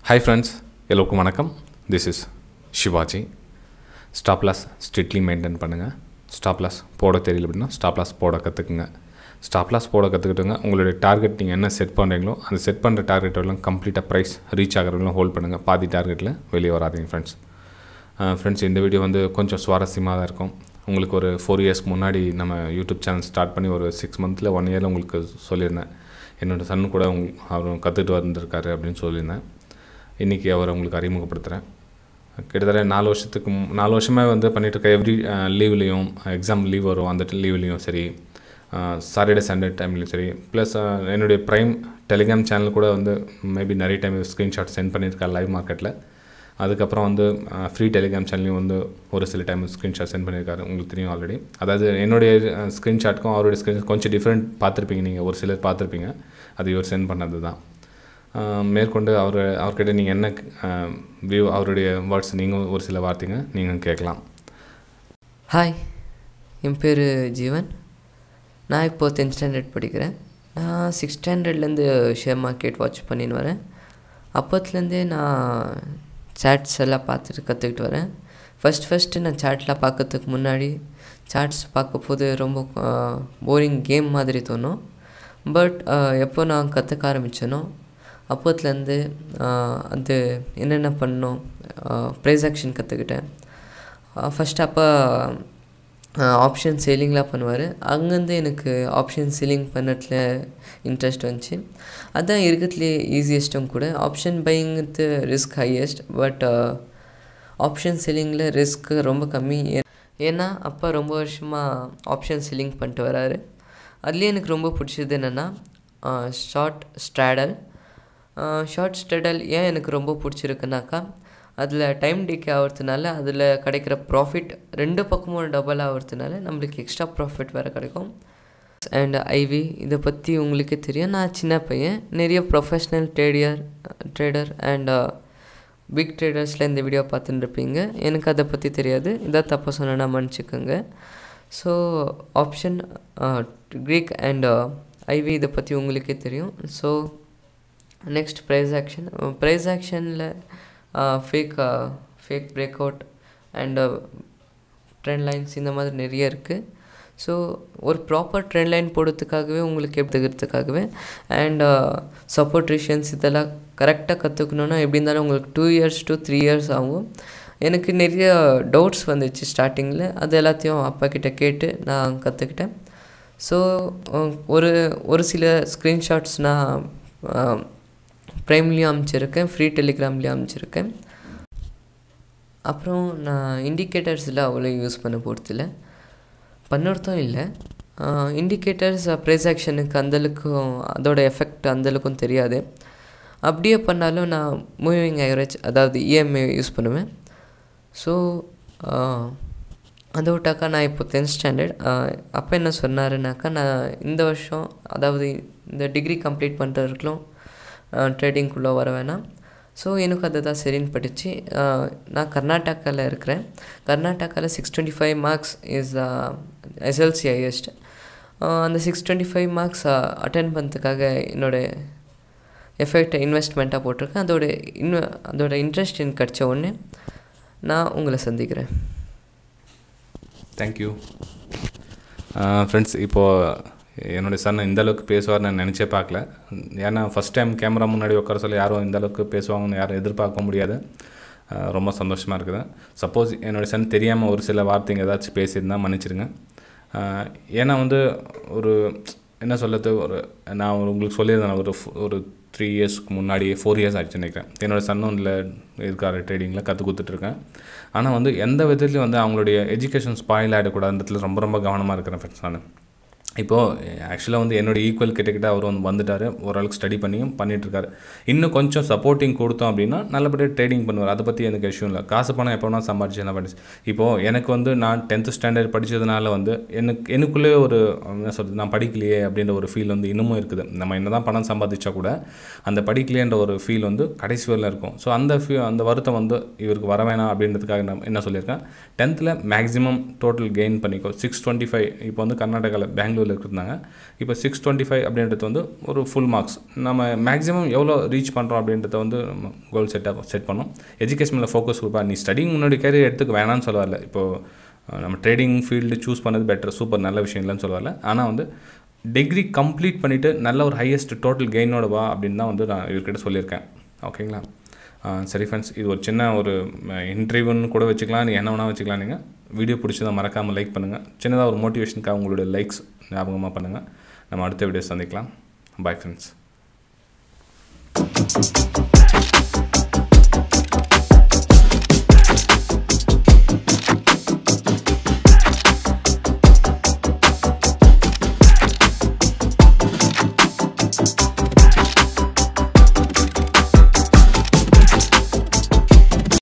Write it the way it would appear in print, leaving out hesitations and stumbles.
Hi friends, எல்லோருக்கும் வணக்கம். This is Shivaji. Stop loss strictly maintain பண்ணுங்க. Stop loss போட தெரியல அப்படின்னா stop loss போட கற்றுக்குங்க. Stop loss போட கற்றுக்கிட்டுங்க உங்களுடைய டார்கெட் நீங்கள் என்ன செட் பண்ணுறீங்களோ அந்த செட் பண்ணுற டார்கெட் வரலாம் கம்ப்ளீட்டாக ப்ரைஸ் ரீச் ஆகிறவங்களும் ஹோல்ட் பண்ணுங்கள். பாதி டார்கெட்டில் வெளியே வராதிங்க ஃப்ரெண்ட்ஸ். ஃப்ரெண்ட்ஸ் இந்த வீடியோ வந்து கொஞ்சம் சுவாரஸ்யமாக தான் இருக்கும். உங்களுக்கு ஒரு 4 years முன்னாடி நம்ம யூடியூப் சேனல் ஸ்டார்ட் பண்ணி ஒரு 6 months 1 year உங்களுக்கு சொல்லியிருந்தேன். என்னோடய சன் கூட அவர் கற்றுக்கிட்டு வந்திருக்காரு அப்படின்னு சொல்லியிருந்தேன். இன்றைக்கி அவரை உங்களுக்கு அறிமுகப்படுத்துகிறேன். கிட்டத்தட்ட 4 வருஷமாக வந்து பண்ணிகிட்ருக்க எவ்ரி லீவ்லேயும் எக்ஸாம் லீவ் வரும், அந்த லீவ்லேயும் சரி, சாட்டர்டே சண்டே டைம்லேயும் சரி, ப்ளஸ் என்னுடைய ப்ரைம் டெலிகிராம் சேனல் கூட வந்து மேபி நிறைய டைம் ஸ்க்ரீன்ஷாட் சென்ட் பண்ணியிருக்காரு லைவ் மார்க்கெட்டில். அதுக்கப்புறம் வந்து ஃப்ரீ டெலிகிராம் சேனல்லையும் வந்து ஒரு சில டைம் ஸ்க்ரீன்ஷாட் சென்ட் பண்ணியிருக்காரு. உங்களுக்கு தெரியும் ஆல்ரெடி. அதாவது என்னுடைய ஸ்க்ரீன்ஷாட்டுக்கும் அவருடைய ஸ்க்ரீன் கொஞ்சம் டிஃப்ரெண்ட் பார்த்துருப்பீங்க, நீங்கள் ஒரு சிலர் பார்த்துருப்பீங்க. அது இவர் சென்ட் பண்ணது தான். மேற்கொண்டு அவர்கிட்ட நீங்கள் என்ன வியூ, அவருடைய வேர்ட்ஸ் நீங்கள் ஒரு சில வார்த்தைங்க நீங்கள் கேட்கலாம். ஹாய், என் பேர் ஜீவன். நான் இப்போது 10th standard படிக்கிறேன். நான் 6th standardலேருந்து ஷேர் மார்க்கெட் வாட்ச் பண்ணின்னு வரேன். அப்போத்துலேருந்தே நான் சார்ட்ஸ் எல்லாம் பார்த்துட்டு கற்றுக்கிட்டு வரேன். ஃபஸ்ட்டு நான் சார்ட்லாம் பார்க்கறதுக்கு முன்னாடி சார்ட்ஸ் பார்க்க போது ரொம்ப போரிங் கேம் மாதிரி தோணும். பட் எப்போ நான் கற்றுக்க ஆரம்பித்தேனோ அப்போத்துலேருந்து அது என்னென்ன பண்ணணும், ப்ரைஸ்-ஆக்ஷன் கற்றுக்கிட்டேன். ஃபஸ்ட்டு அப்போ ஆப்ஷன் சேலிங்லாம் பண்ணுவார். அங்கேருந்து எனக்கு ஆப்ஷன் சேலிங் பண்ணதுல இன்ட்ரெஸ்ட் வந்துச்சு. அதுதான் இருக்கிறதுலே ஈஸியஸ்ட்டும் கூட. ஆப்ஷன் பையிங்கிறது ரிஸ்க் ஹையஸ்ட், பட் ஆப்ஷன் செல்லிங்கில் ரிஸ்க்கு ரொம்ப கம்மி. ஏன்னா அப்போ ரொம்ப வருஷமாக ஆப்ஷன் செல்லிங் பண்ணிட்டு வராரு. அதுலேயே எனக்கு ரொம்ப பிடிச்சது என்னென்னா ஷார்ட் ஸ்ட்ராடல். ஏன் எனக்கு ரொம்ப பிடிச்சிருக்குனாக்கா, அதில் டைம் டிகே ஆகிறதுனால அதில் கிடைக்கிற ப்ராஃபிட் 2 பக்கமும் டபுள் ஆகிறதுனால நம்மளுக்கு எக்ஸ்ட்ரா ப்ராஃபிட் வேறு கிடைக்கும். அண்ட் ஐவி இதை பற்றி உங்களுக்கே தெரியும். நான் சின்ன பையன், நிறைய ப்ரொஃபஷ்னல் ட்ரேடர் அண்ட் பிக் ட்ரேடர்ஸில் இந்த வீடியோ பார்த்துட்டு இருப்பீங்க. எனக்கு அதை பற்றி தெரியாது. இதான் தப்பாக சொன்னேன்னா மன்னிச்சுக்கோங்க. So option Greek and IV இதை பற்றி உங்களுக்கே தெரியும். ஸோ நெக்ஸ்ட் ப்ரைஸ்-ஆக்ஷனில் fake break out and trend lines இந்த மாதிரி நிறைய இருக்குது. ஸோ ஒரு ப்ராப்பர் ட்ரெண்ட் லைன் போடுறதுக்காகவே உங்களுக்கு எடுத்துக்கிறதுக்காகவே அண்ட் சப்போர்ட் ரீஷன்ஸ் இதெல்லாம் கரெக்டாக கற்றுக்கணுன்னா எப்படி இருந்தாலும் உங்களுக்கு 2 years to 3 years ஆகும். எனக்கு நிறைய டவுட்ஸ் வந்துச்சு ஸ்டார்டிங்கில். அது எல்லாத்தையும் அப்பா கிட்டே கேட்டு நான் கற்றுக்கிட்டேன். ஸோ ஒரு சில ஸ்க்ரீன்ஷாட்ஸ் நான் ப்ரைம்லேயும் அமைச்சிருக்கேன், ஃப்ரீ டெலிகிராம்லேயும் அமைச்சிருக்கேன். அப்புறம் நான் இண்டிகேட்டர்ஸில் அவ்வளோ யூஸ் பண்ண போகிறதில்ல, பண்ணறதும் இல்லை. இண்டிகேட்டர்ஸ் ப்ரைஸ்-ஆக்ஷனுக்கு அந்தளவுக்கும் அதோட எஃபெக்ட் அந்தளவுக்கும் தெரியாது. அப்படியே பண்ணாலும் நான் மூவிங் ஆவரேஜ், அதாவது இஎம்ஐ யூஸ் பண்ணுவேன். ஸோ அதை விட்டாக்கா நான் இப்போ 10th standard. அப்போ என்ன சொன்னாருனாக்கா, நான் இந்த வருஷம், அதாவது இந்த டிகிரி கம்ப்ளீட் பண்ணுறதுக்குள்ளும் ட்ரேடிங்குள்ளே வர வேணாம். ஸோ எனக்கு அதை தான் சரின்னு படித்து நான் கர்நாடகாவில் இருக்கிறேன். கர்நாடகாவில் 625 marks இஸ் SLC ஹையஸ்ட். அந்த 625 marks அட்டென்ட் பண்ணுறதுக்காக என்னோடய எஃபெக்டை இன்வெஸ்ட்மெண்ட்டாக போட்டிருக்கேன். அதோட இன்ட்ரெஸ்ட் எனக்கு கிடச்ச உடனே நான் உங்களை சந்திக்கிறேன். Thank you friends. இப்போது என்னுடைய சன் இந்தளவுக்கு பேசுவார் நான் நினச்சே பார்க்கல. ஏன்னா ஃபஸ்ட் டைம் கேமரா முன்னாடி உட்கார சொல்லி யாரும் இந்தளவுக்கு பேசுவாங்கன்னு யாரும் எதிர்பார்க்க முடியாது. ரொம்ப சந்தோஷமாக இருக்குது. சப்போஸ் என்னுடைய சன் தெரியாமல் ஒரு சில வார்த்தைங்க ஏதாச்சும் பேசியிருந்தால் மன்னிச்சிடுங்க. ஏன்னா வந்து ஒரு என்ன சொல்கிறது, நான் உங்களுக்கு சொல்லியிருந்தேன் ஒரு 3 years முன்னாடி 4 years ஆகிடுச்சு நினைக்கிறேன். என்னோடய சன்னும் இல்லை இருக்கார், ட்ரேடிங்கில் கற்றுக் கொடுத்துட்ருக்கேன். ஆனால் வந்து எந்த விதத்துலையும் வந்து அவங்களுடைய எஜுகேஷன் ஸ்பாயில் ஆகிடக்கூடாதுன்றதுல ரொம்ப கவனமாக இருக்கிறேன் ஃப்ரெண்ட்ஸ். நான் இப்போது ஆக்சுவலாக வந்து என்னோடய ஈக்குவல் கிட்டக்கிட்ட அவர் வந்துட்டார். ஓரளவுக்கு ஸ்டடி பண்ணிகிட்ருக்காரு. இன்னும் கொஞ்சம் சப்போர்ட்டிங் கொடுத்தோம் அப்படின்னா நல்லபடியாக ட்ரேடிங் பண்ணுவார். அதை பற்றி எனக்கு விஷயம் இல்லை. காசு பணம் எப்போ வேணால் சம்பாதிச்சு என்ன பண்ணிச்சு. இப்போது எனக்கு வந்து நான் 10th standard படித்ததுனால வந்து எனக்குள்ளே ஒரு என்ன சொல்கிறது, நான் படிக்கலையே அப்படின்ற ஒரு ஃபீல் வந்து இன்னமும் இருக்குது. நம்ம என்ன தான் பணம் சம்பாதிச்சா கூட அந்த படிக்கலையன்ற ஒரு ஃபீல் வந்து கடைசி வரையில் இருக்கும். ஸோ அந்த வருத்தம் வந்து இவருக்கு வர வேணாம் அப்படின்றதுக்காக நான் என்ன சொல்லியிருக்கேன், 10th மேக்ஸிமம் டோட்டல் கெயின் பண்ணிக்கோ 625. இப்போ வந்து கர்நாடகாவில் பெங்களூரில் லெவலில் இருக்கிறாங்க. இப்போ 625 அப்படின்றது வந்து ஒரு ஃபுல் மார்க்ஸ். நம்ம மேக்ஸிமம் எவ்வளோ ரீச் பண்ணுறோம் அப்படின்றத வந்து கோல் செட் பண்ணோம். எஜுகேஷனில் ஃபோக்கஸ் கொடுப்பா. நீ ஸ்டடிங் முன்னாடி கேரியர் எடுத்துக்க வேணான்னு சொல்ல வரல. இப்போது நம்ம ட்ரேடிங் ஃபீல்டு சூஸ் பண்ணது பெட்டர், சூப்பர், நல்ல விஷயம் இல்லைன்னு சொல்ல வரல. ஆனால் வந்து டிகிரி கம்ப்ளீட் பண்ணிவிட்டு நல்ல ஒரு ஹையஸ்ட் டோட்டல் கெயினோட வா அப்படின்னு தான் வந்து நான் இவர்கிட்ட சொல்லியிருக்கேன். ஓகேங்களா? சரி ஃப்ரெண்ட்ஸ், இது ஒரு சின்ன ஒரு இன்டர்வியூன்னு கூட வச்சுக்கலாம், நீ என்ன வேணால் வச்சுக்கலாம். நீங்கள் வீடியோ பிடிச்சதை மறக்காமல் லைக் பண்ணுங்கள். சின்னதாக ஒரு மோட்டிவேஷனுக்காக உங்களுடைய லைக்ஸ் ஞாபகமாக பண்ணுங்கள். நம்ம அடுத்த வீடியோ சந்திக்கலாம். Bye friends.